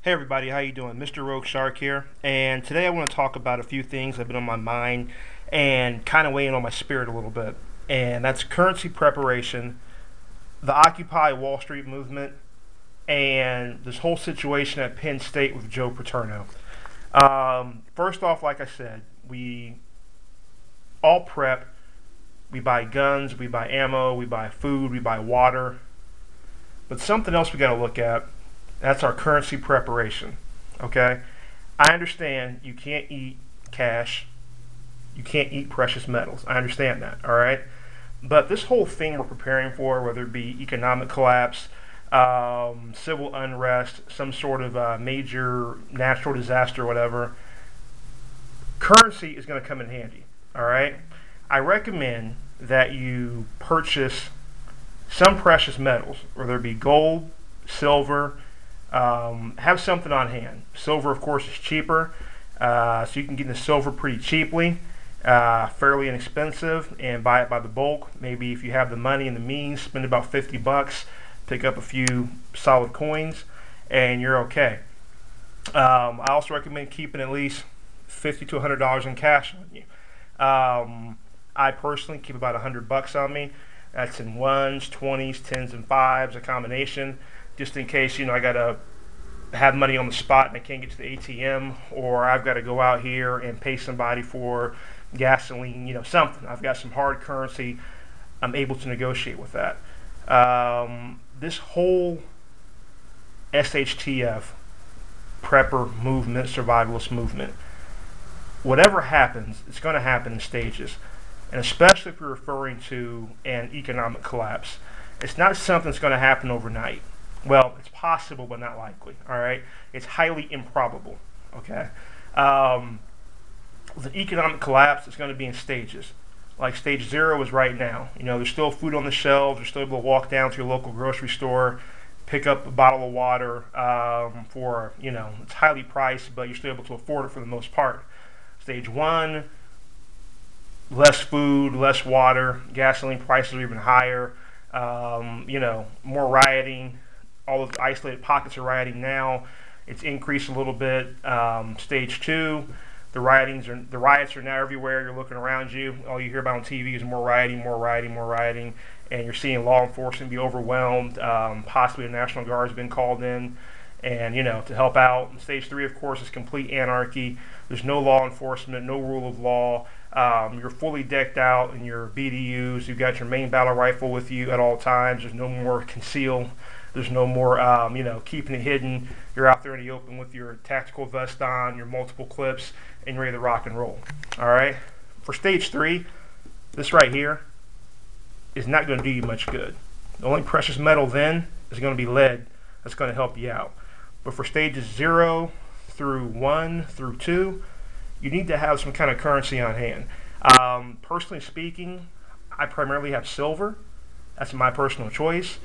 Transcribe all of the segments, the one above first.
Hey everybody, how you doing? Mr. Rogue Shark here, and today I want to talk about a few things that have been on my mind and kind of weighing on my spirit a little bit. And that's currency preparation, the Occupy Wall Street movement, and this whole situation at Penn State with Joe Paterno. First off, like I said, we all prep. We buy guns, we buy ammo, we buy food, we buy water. But something else we got to look at, that's our currency preparation. Okay? I understand you can't eat cash. You can't eat precious metals. I understand that. All right? But this whole thing we're preparing for, whether it be economic collapse, civil unrest, some sort of major natural disaster, whatever, currency is going to come in handy. All right? I recommend that you purchase some precious metals, whether it be gold, silver. Have something on hand. Silver, of course, is cheaper, so you can get the silver pretty cheaply, fairly inexpensive, and buy it by the bulk. Maybe if you have the money and the means, spend about $50, pick up a few solid coins, and you're okay. I also recommend keeping at least $50 to $100 in cash on you. I personally keep about $100 on me. That's in ones, 20s, 10s, and 5s, a combination, just in case, I got to have money on the spot and I can't get to the ATM, or I've got to go out here and pay somebody for gasoline, something. I've got some hard currency. I'm able to negotiate with that. This whole SHTF, prepper movement, survivalist movement, whatever happens, it's going to happen in stages. And especially if you're referring to an economic collapse, it's not something that's going to happen overnight. Well, it's possible, but not likely. All right, it's highly improbable. Okay, with an economic collapse, it's going to be in stages. Like stage 0 is right now. There's still food on the shelves. You're still able to walk down to your local grocery store, pick up a bottle of water for it's highly priced, but you're still able to afford it for the most part. Stage 1. Less food, less water, gasoline prices are even higher, more rioting. All those isolated pockets of rioting now. It's increased a little bit. Stage 2, the riots are now everywhere. You're looking around you. All you hear about on TV is more rioting, more rioting, more rioting, and you're seeing law enforcement be overwhelmed. Possibly the National Guard has been called in, and to help out. And stage 3, of course, is complete anarchy. There's no law enforcement, no rule of law. You're fully decked out in your BDUs. You've got your main battle rifle with you at all times. There's no more conceal. There's no more, keeping it hidden. You're out there in the open with your tactical vest on, your multiple clips, and you're ready to rock and roll. All right. For stage 3, this right here is not going to do you much good. The only precious metal then is going to be lead. That's going to help you out. But for stages 0 through 1 through 2, you need to have some kind of currency on hand. Personally speaking, I primarily have silver. That's my personal choice.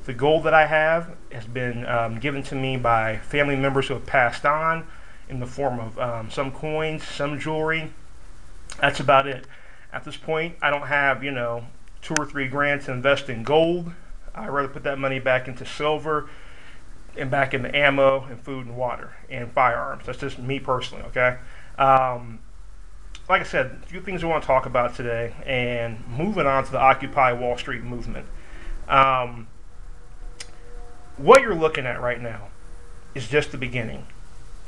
The gold that I have has been given to me by family members who have passed on in the form of some coins, some jewelry. That's about it. At this point, I don't have, 2 or 3 grand to invest in gold. I'd rather put that money back into silver and back into ammo and food and water and firearms. That's just me personally, okay? Like I said, a few things I want to talk about today, and moving on to the Occupy Wall Street movement. What you're looking at right now is just the beginning.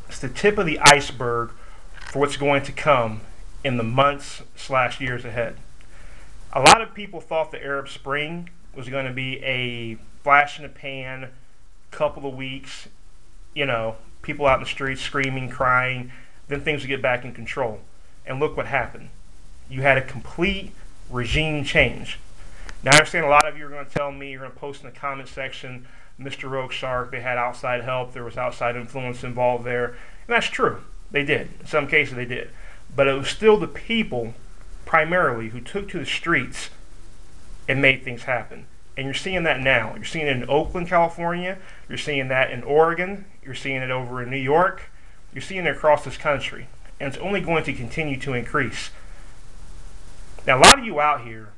It's the tip of the iceberg for what's going to come in the months/years ahead. A lot of people thought the Arab Spring was going to be a flash in the pan, couple of weeks, people out in the streets screaming, crying, then things would get back in control. And look what happened. You had a complete regime change. Now, I understand a lot of you are going to tell me, you're going to post in the comment section, Mr. Rogue Shark, they had outside help, there was outside influence involved there. And that's true. They did. In some cases, they did. But it was still the people, primarily, who took to the streets and made things happen. And you're seeing that now. You're seeing it in Oakland, California. You're seeing that in Oregon. You're seeing it over in New York. You're seeing it across this country. And it's only going to continue to increase. Now, a lot of you out here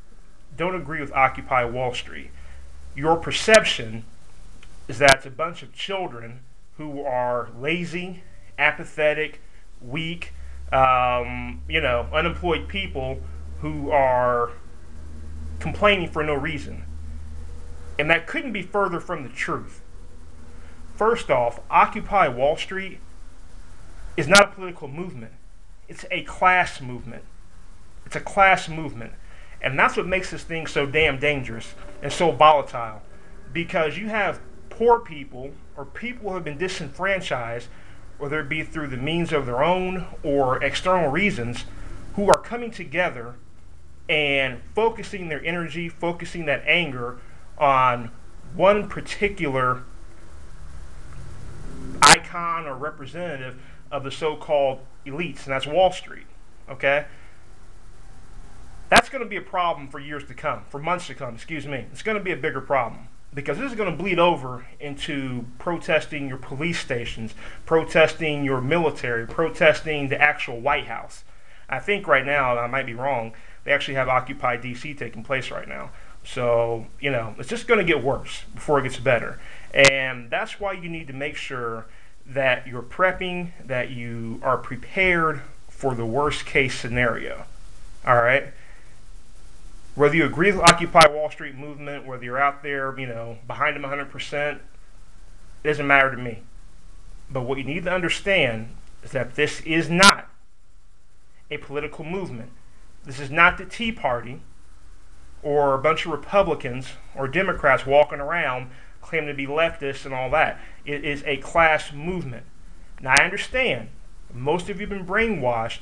don't agree with Occupy Wall Street. Your perception is that it's a bunch of children who are lazy, apathetic, weak, unemployed people who are complaining for no reason. And that couldn't be further from the truth. First off, Occupy Wall Street is not a political movement. It's a class movement. It's a class movement. And that's what makes this thing so damn dangerous and so volatile. Because you have poor people or people who have been disenfranchised, whether it be through the means of their own or external reasons, who are coming together and focusing their energy, focusing that anger on one particular icon or representative of the so-called elites, and that's Wall Street. Okay? That's going to be a problem for years to come, for months to come, excuse me. It's going to be a bigger problem because this is going to bleed over into protesting your police stations, protesting your military, protesting the actual White House. I think right now, and I might be wrong, they actually have Occupy DC taking place right now. So, it's just going to get worse before it gets better. And that's why you need to make sure that you're prepping, that you are prepared for the worst case scenario. All right? Whether you agree with the Occupy Wall Street movement, whether you're out there, behind them 100%, it doesn't matter to me. But what you need to understand is that this is not a political movement. This is not the Tea Party or a bunch of Republicans or Democrats walking around claiming to be leftists and all that. It is a class movement. Now, I understand most of you have been brainwashed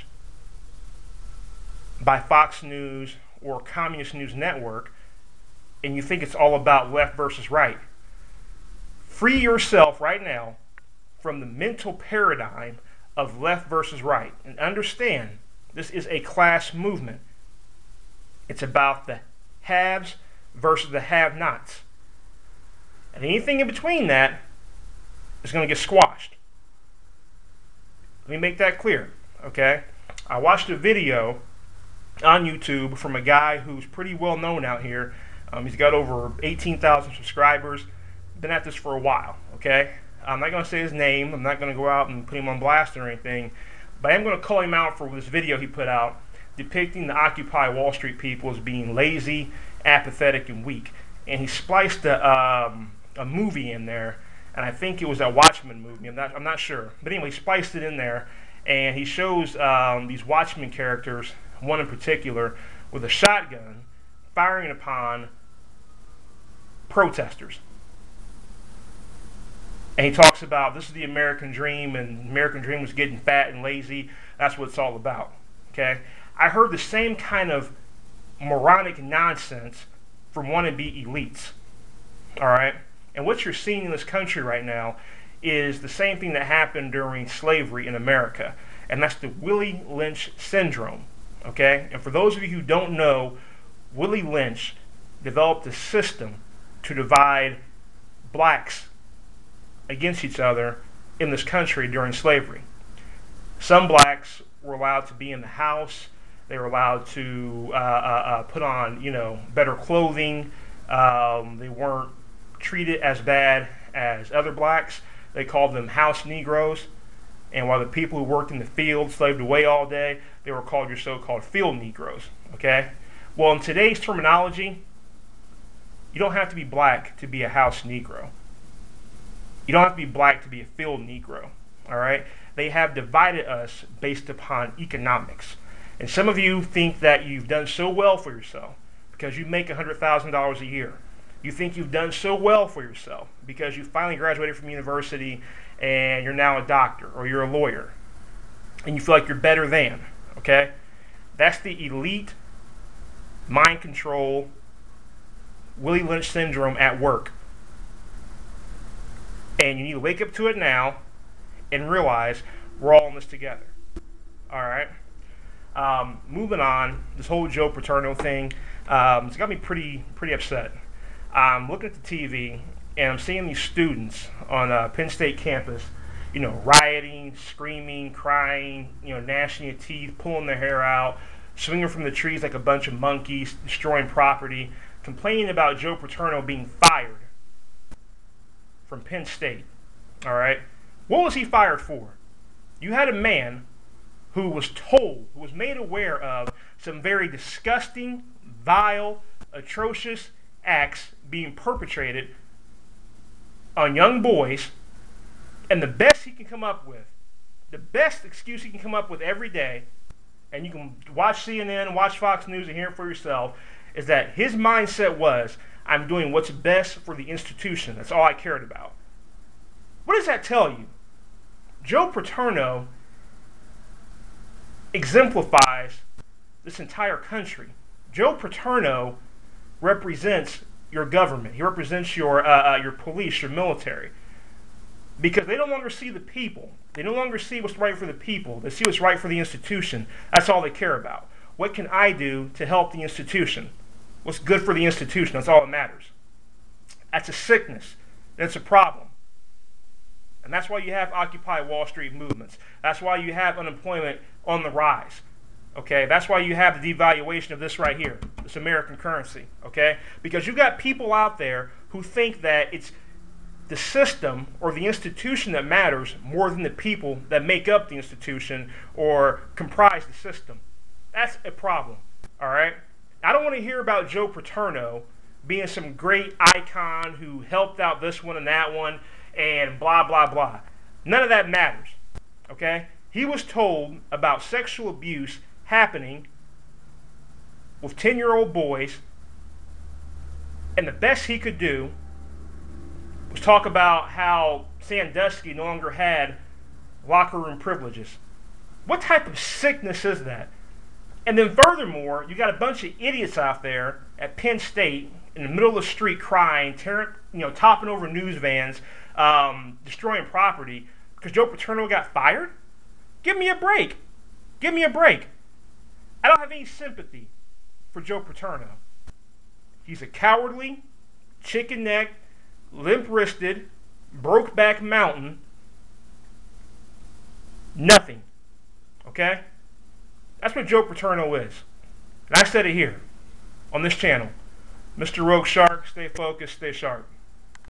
by Fox News or Communist News Network, and you think it's all about left versus right. Free yourself right now from the mental paradigm of left versus right, and understand this is a class movement. It's about the haves versus the have-nots. And anything in between that is going to get squashed. Let me make that clear, okay? I watched a video on YouTube from a guy who's pretty well known out here. He's got over 18,000 subscribers. Been at this for a while, okay? I'm not going to say his name. I'm not going to go out and put him on blast or anything. But I am going to call him out for this video he put out depicting the Occupy Wall Street people as being lazy, apathetic, and weak. And he spliced a movie in there, and I think it was a Watchmen movie. I'm not sure. But anyway, he spliced it in there, and he shows these Watchmen characters, one in particular, with a shotgun firing upon protesters. And he talks about this is the American dream, and the American dream was getting fat and lazy. That's what it's all about. Okay? I heard the same kind of moronic nonsense from wannabe elites. All right? And what you're seeing in this country right now is the same thing that happened during slavery in America. And that's the Willie Lynch syndrome. Okay? And for those of you who don't know, Willie Lynch developed a system to divide blacks against each other in this country during slavery. Some blacks were allowed to be in the house. They were allowed to put on, better clothing. They weren't treated as bad as other blacks. They called them house Negroes. And while the people who worked in the field slaved away all day, they were called your so-called field Negroes. Okay? Well, in today's terminology, you don't have to be black to be a house Negro. You don't have to be black to be a field Negro. All right? They have divided us based upon economics. And some of you think that you've done so well for yourself because you make $100,000 a year. You think you've done so well for yourself because you finally graduated from university and you're now a doctor or you're a lawyer. And you feel like you're better than. Okay? That's the elite mind control Willie Lynch syndrome at work. And you need to wake up to it now and realize we're all in this together. All right? Moving on, this whole Joe Paterno thing, it's got me pretty upset. I'm looking at the TV, and I'm seeing these students on Penn State campus, rioting, screaming, crying, gnashing their teeth, pulling their hair out, swinging from the trees like a bunch of monkeys, destroying property, complaining about Joe Paterno being fired from Penn State. All right? What was he fired for? You had a man who was told, who was made aware of some very disgusting, vile, atrocious acts being perpetrated on young boys, and the best he can come up with, the best excuse he can come up with every day, and you can watch CNN, watch Fox News, and hear it for yourself, is that his mindset was, I'm doing what's best for the institution. That's all I cared about. What does that tell you? Joe Paterno exemplifies this entire country. Joe Paterno represents your government. He represents your police, your military. Because they no longer see the people. They no longer see what's right for the people. They see what's right for the institution. That's all they care about. What can I do to help the institution? What's good for the institution? That's all that matters. That's a sickness. That's a problem. And that's why you have Occupy Wall Street movements. That's why you have unemployment on the rise. Okay? That's why you have the devaluation of this right here, this American currency. Okay? Because you got people out there who think that it's the system or the institution that matters more than the people that make up the institution or comprise the system. That's a problem. All right? I don't want to hear about Joe Paterno being some great icon who helped out this one and that one and blah, blah, blah. None of that matters. Okay? He was told about sexual abuse happening with 10-year-old boys, and the best he could do was talk about how Sandusky no longer had locker room privileges. What type of sickness is that? And then furthermore, you got a bunch of idiots out there at Penn State in the middle of the street crying, topping over news vans, destroying property because Joe Paterno got fired? Give me a break. Give me a break. I don't have any sympathy for Joe Paterno. He's a cowardly, chicken-necked, limp-wristed, broke-back mountain. Nothing. Okay? That's what Joe Paterno is. And I said it here on this channel. Mr. Rogue Shark, stay focused, stay sharp.